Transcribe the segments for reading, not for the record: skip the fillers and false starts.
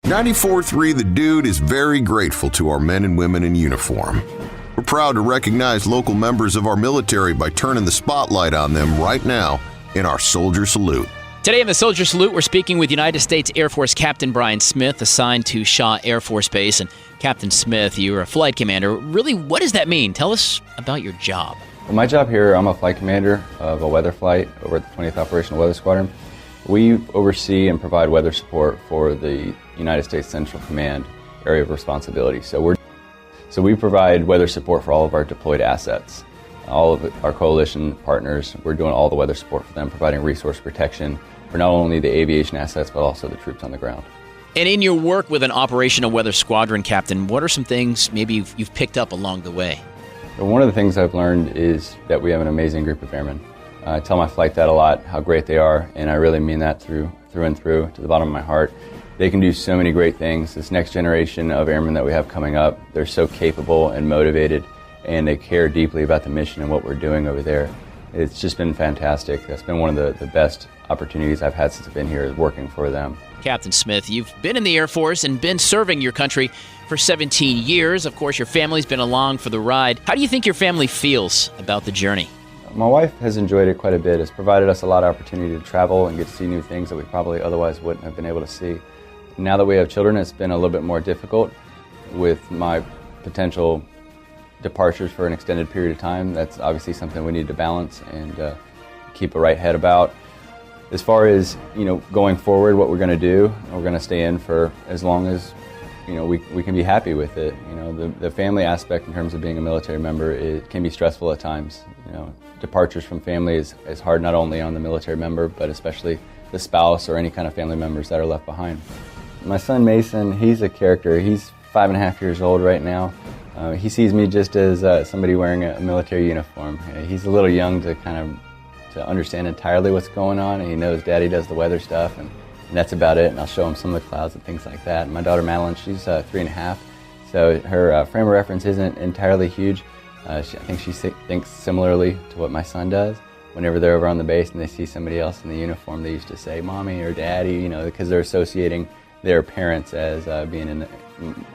94.3 The Dude is very grateful to our men and women in uniform. We're proud to recognize local members of our military by turning the spotlight on them right now in our Soldier Salute. Today in the Soldier Salute, we're speaking with United States Air Force Captain Brian Smith, assigned to Shaw Air Force Base. And Captain Smith, you're a flight commander. Really, what does that mean? Tell us about your job. Well, my job here, I'm a flight commander of a weather flight over at the 20th Operational Weather Squadron. We oversee and provide weather support for the United States Central Command area of responsibility. So we provide weather support for all of our deployed assets. All of our coalition partners, we're doing all the weather support for them, providing resource protection for not only the aviation assets, but also the troops on the ground. And in your work with an operational weather squadron, Captain, what are some things maybe you've picked up along the way? So one of the things I've learned is that we have an amazing group of airmen. I tell my flight dad a lot how great they are, and I really mean that through and through, to the bottom of my heart. They can do so many great things. This next generation of airmen that we have coming up, they're so capable and motivated, and they care deeply about the mission and what we're doing over there. It's just been fantastic. That's been one of the best opportunities I've had since I've been here, is working for them. Captain Smith, you've been in the Air Force and been serving your country for 17 years. Of course, your family's been along for the ride. How do you think your family feels about the journey? My wife has enjoyed it quite a bit. It's provided us a lot of opportunity to travel and get to see new things that we probably otherwise wouldn't have been able to see. Now that we have children, it's been a little bit more difficult with my potential departures for an extended period of time. That's obviously something we need to balance and keep a right head about. As far as, going forward, what we're going to do, we're going to stay in for as long as, we can be happy with it. The family aspect in terms of being a military member, it can be stressful at times. Departures from family is hard not only on the military member, but especially the spouse or any kind of family members that are left behind. My son Mason, he's a character. He's 5.5 years old right now. He sees me just as somebody wearing a military uniform. He's a little young to to understand entirely what's going on. And he knows Daddy does the weather stuff, and that's about it. And I'll show him some of the clouds and things like that. And my daughter Madeline, she's 3.5, so her frame of reference isn't entirely huge. I think she thinks similarly to what my son does. Whenever they're over on the base and they see somebody else in the uniform, they used to say "Mommy" or "Daddy," because they're associating their parents as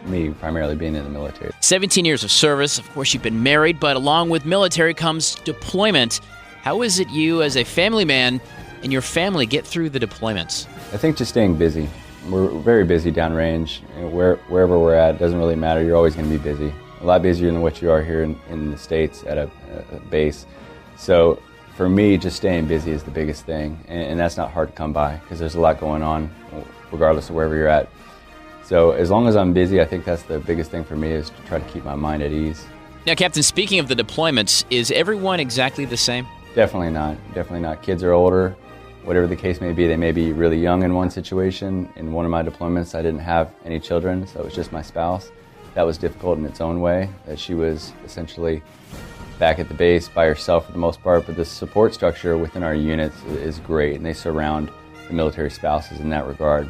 me primarily being in the military. 17 years of service. Of course, you've been married, but along with military comes deployment. How is it you, as a family man, and your family get through the deployments? I think just staying busy. We're very busy downrange. Wherever we're at, it doesn't really matter. You're always going to be busy. A lot busier than what you are here in the States at a base. So for me, just staying busy is the biggest thing, and that's not hard to come by because there's a lot going on regardless of wherever you're at. So as long as I'm busy, I think that's the biggest thing for me, is to try to keep my mind at ease. Now, Captain, speaking of the deployments, is everyone exactly the same? Definitely not. Definitely not. Kids are older. Whatever the case may be, they may be really young in one situation. In one of my deployments, I didn't have any children, so it was just my spouse. That was difficult in its own way, that she was essentially back at the base by herself for the most part, but the support structure within our units is great, and they surround the military spouses in that regard.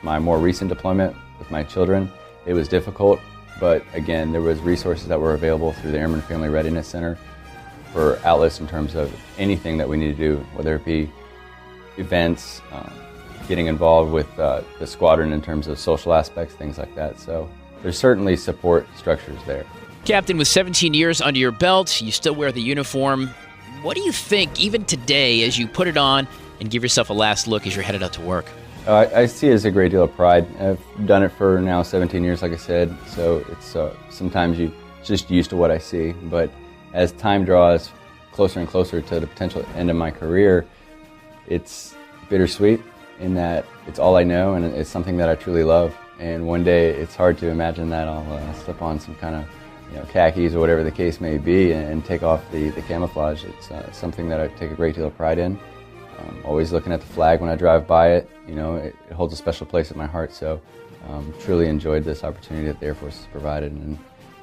My more recent deployment with my children, it was difficult, but again, there was resources that were available through the Airman Family Readiness Center for outlets in terms of anything that we need to do, whether it be events, getting involved with the squadron in terms of social aspects, things like that. So there's certainly support structures there. Captain, with 17 years under your belt, you still wear the uniform. What do you think, even today, as you put it on and give yourself a last look as you're headed out to work? I see it as a great deal of pride. I've done it for now 17 years, like I said, so it's sometimes you just used to what I see. But as time draws closer and closer to the potential end of my career, it's bittersweet in that it's all I know and it's something that I truly love. And one day it's hard to imagine that I'll slip on some kind of khakis or whatever the case may be and take off the camouflage. It's something that I take a great deal of pride in. Always looking at the flag when I drive by it. It holds a special place in my heart. So truly enjoyed this opportunity that the Air Force has provided, and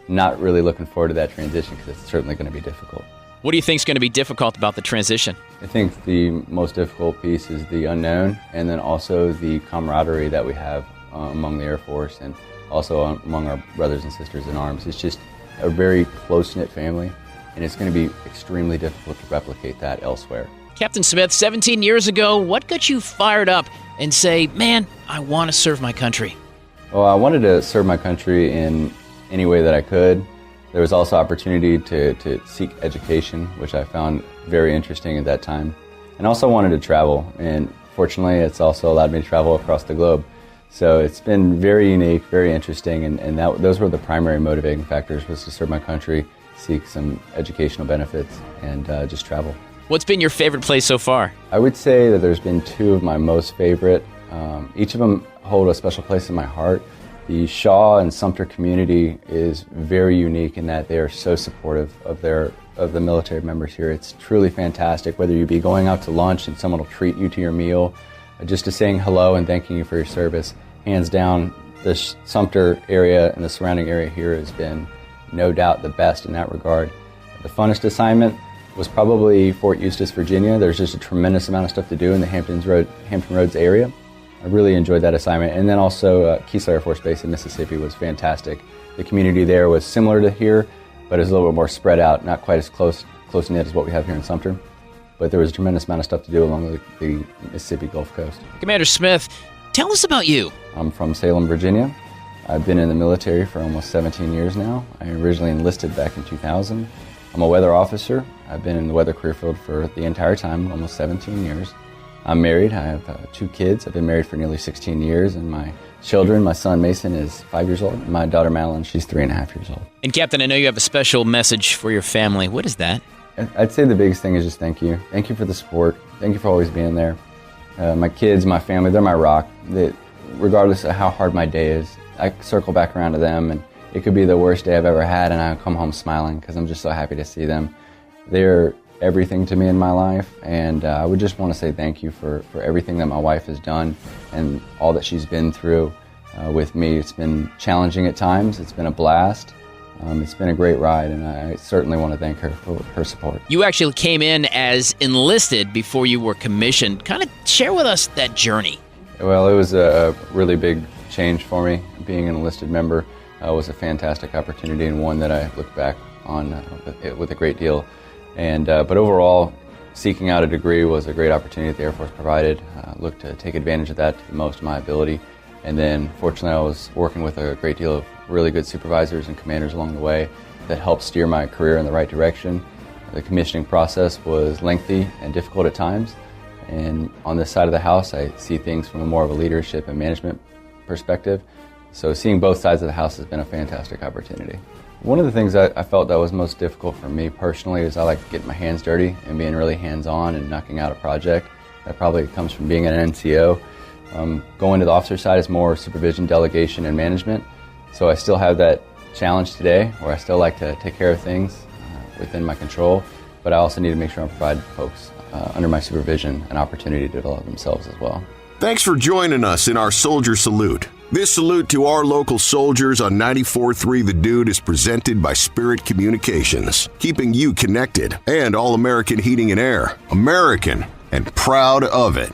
not really looking forward to that transition because it's certainly going to be difficult. What do you think is going to be difficult about the transition? I think the most difficult piece is the unknown, and then also the camaraderie that we have among the Air Force and also among our brothers and sisters in arms. It's just a very close-knit family, and it's going to be extremely difficult to replicate that elsewhere. Captain Smith, 17 years ago, what got you fired up and say, man, I want to serve my country? Well, I wanted to serve my country in any way that I could. There was also opportunity to seek education, which I found very interesting at that time. And also wanted to travel, and fortunately it's also allowed me to travel across the globe. So it's been very unique, very interesting, and those were the primary motivating factors, was to serve my country, seek some educational benefits, and just travel. What's been your favorite place so far? I would say that there's been two of my most favorite. Each of them hold a special place in my heart. The Shaw and Sumter community is very unique in that they are so supportive of the military members here. It's truly fantastic, whether you be going out to lunch and someone will treat you to your meal, just to saying hello and thanking you for your service. Hands down, the Sumter area and the surrounding area here has been no doubt the best in that regard. The funnest assignment was probably Fort Eustis, Virginia. There's just a tremendous amount of stuff to do in the Hampton Roads area. I really enjoyed that assignment. And then also Keesler Air Force Base in Mississippi was fantastic. The community there was similar to here, but it was a little bit more spread out, not quite as close-knit as what we have here in Sumter. But there was a tremendous amount of stuff to do along the Mississippi Gulf Coast. Commander Smith, tell us about you. I'm from Salem, Virginia. I've been in the military for almost 17 years now. I originally enlisted back in 2000. I'm a weather officer. I've been in the weather career field for the entire time, almost 17 years. I'm married. I have 2 kids. I've been married for nearly 16 years, and my children, my son Mason is 5 years old, and my daughter Madeline, she's 3.5 years old. And Captain, I know you have a special message for your family. What is that? I'd say the biggest thing is just thank you. Thank you for the support. Thank you for always being there. My kids, my family, they're my rock. Regardless of how hard my day is, I circle back around to them, and it could be the worst day I've ever had, and I come home smiling because I'm just so happy to see them. They're everything to me in my life, and I would just want to say thank you for everything that my wife has done and all that she's been through with me. It's been challenging at times. It's been a blast. It's been a great ride, and I certainly want to thank her for her support. You actually came in as enlisted before you were commissioned. Kind of share with us that journey. Well, it was a really big change for me. Being an enlisted member was a fantastic opportunity, and one that I look back on with a great deal. But overall, seeking out a degree was a great opportunity that the Air Force provided. Looked to take advantage of that to the most of my ability. And then, fortunately, I was working with a great deal of really good supervisors and commanders along the way that helped steer my career in the right direction. The commissioning process was lengthy and difficult at times. And on this side of the house, I see things from a more of a leadership and management perspective. So seeing both sides of the house has been a fantastic opportunity. One of the things I felt that was most difficult for me personally is I like getting my hands dirty and being really hands-on and knocking out a project. That probably comes from being an NCO. Going to the officer side is more supervision, delegation, and management. So I still have that challenge today where I still like to take care of things within my control, but I also need to make sure I provide folks under my supervision an opportunity to develop themselves as well. Thanks for joining us in our Soldier Salute. This salute to our local soldiers on 94.3 The Dude is presented by Spirit Communications, keeping you connected, and All American Heating and Air, American and proud of it.